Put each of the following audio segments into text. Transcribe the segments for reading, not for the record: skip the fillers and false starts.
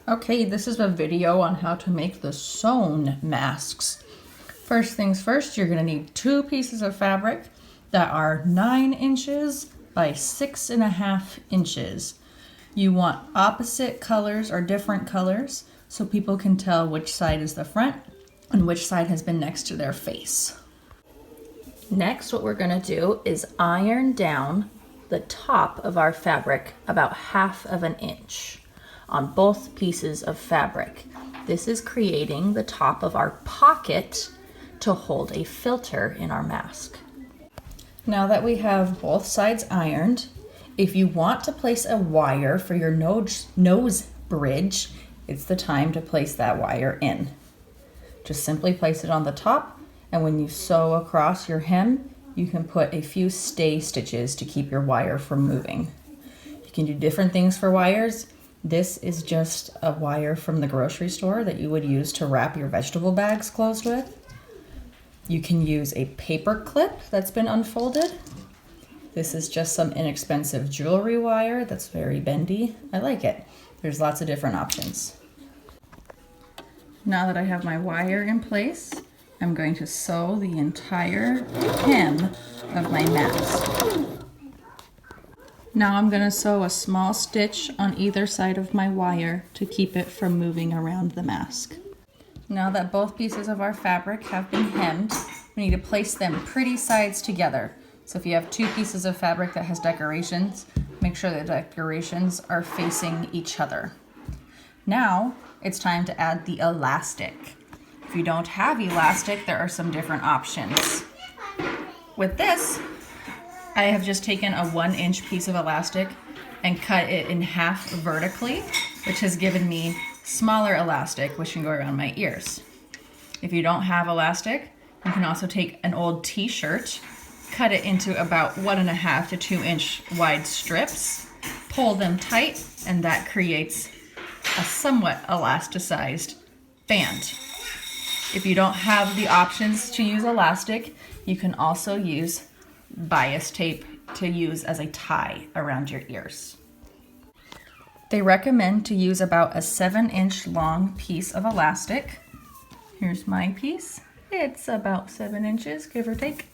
Okay, this is a video on how to make the sewn masks. First things first, you're gonna need 2 pieces of fabric that are 9 inches by 6.5 inches. You want opposite colors or different colors so people can tell which side is the front and which side has been next to their face. Next, what we're gonna do is iron down the top of our fabric about 1/2 inch on both pieces of fabric. This is creating the top of our pocket to hold a filter in our mask. Now that we have both sides ironed, if you want to place a wire for your nose bridge, it's the time to place that wire in. Just simply place it on the top, and when you sew across your hem, you can put a few stay stitches to keep your wire from moving. You can do different things for wires. This is just a wire from the grocery store that you would use to wrap your vegetable bags closed with. You can use a paper clip that's been unfolded. This is just some inexpensive jewelry wire that's very bendy. I like it. There's lots of different options. Now that I have my wire in place, I'm going to sew the entire hem of my mask. Now I'm going to sew a small stitch on either side of my wire to keep it from moving around the mask. Now that both pieces of our fabric have been hemmed, we need to place them pretty sides together. So if you have 2 pieces of fabric that has decorations, make sure the decorations are facing each other. Now it's time to add the elastic. If you don't have elastic, there are some different options. With this, I have just taken a 1-inch piece of elastic and cut it in half vertically, which has given me smaller elastic, which can go around my ears. If you don't have elastic, you can also take an old t-shirt, cut it into about 1.5 to 2-inch wide strips, pull them tight, and that creates a somewhat elasticized band. If you don't have the options to use elastic, you can also use bias tape to use as a tie around your ears. They recommend to use about a 7-inch long piece of elastic. Here's my piece. It's about 7 inches, give or take.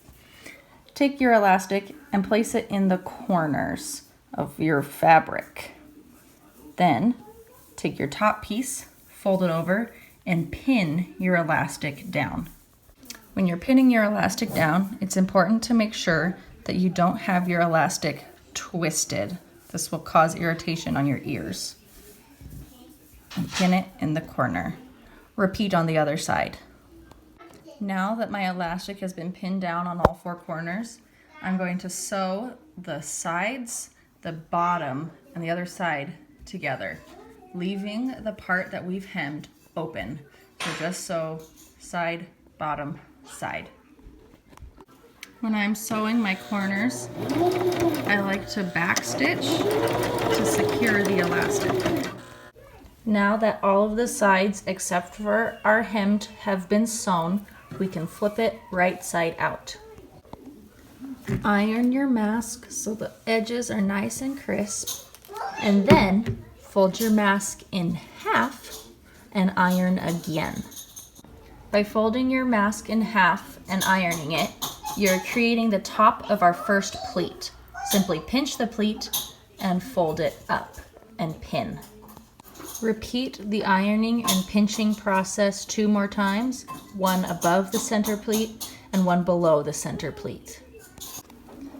Take your elastic and place it in the corners of your fabric. Then take your top piece, fold it over, and pin your elastic down. When you're pinning your elastic down, it's important to make sure that you don't have your elastic twisted. This will cause irritation on your ears. And pin it in the corner. Repeat on the other side. Now that my elastic has been pinned down on all 4 corners, I'm going to sew the sides, the bottom, and the other side together, leaving the part that we've hemmed open. So just sew side, bottom, side. When I'm sewing my corners, I like to backstitch to secure the elastic. Now that all of the sides except for our hemmed have been sewn, we can flip it right side out. Iron your mask so the edges are nice and crisp, and then fold your mask in half and iron again. By folding your mask in half and ironing it, you're creating the top of our first pleat. Simply pinch the pleat and fold it up and pin. Repeat the ironing and pinching process 2 more times, one above the center pleat and one below the center pleat.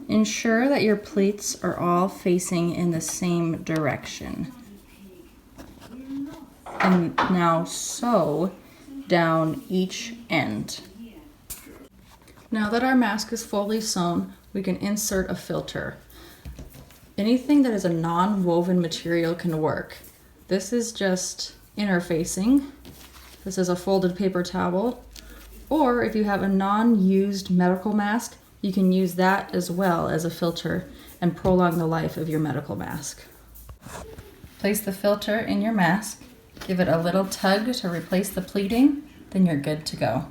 Ensure that your pleats are all facing in the same direction. And now sew down each end. Now that our mask is fully sewn, we can insert a filter. Anything that is a non-woven material can work. This is just interfacing. This is a folded paper towel. Or if you have a non-used medical mask, you can use that as well as a filter and prolong the life of your medical mask. Place the filter in your mask. Give it a little tug to replace the pleating, then you're good to go.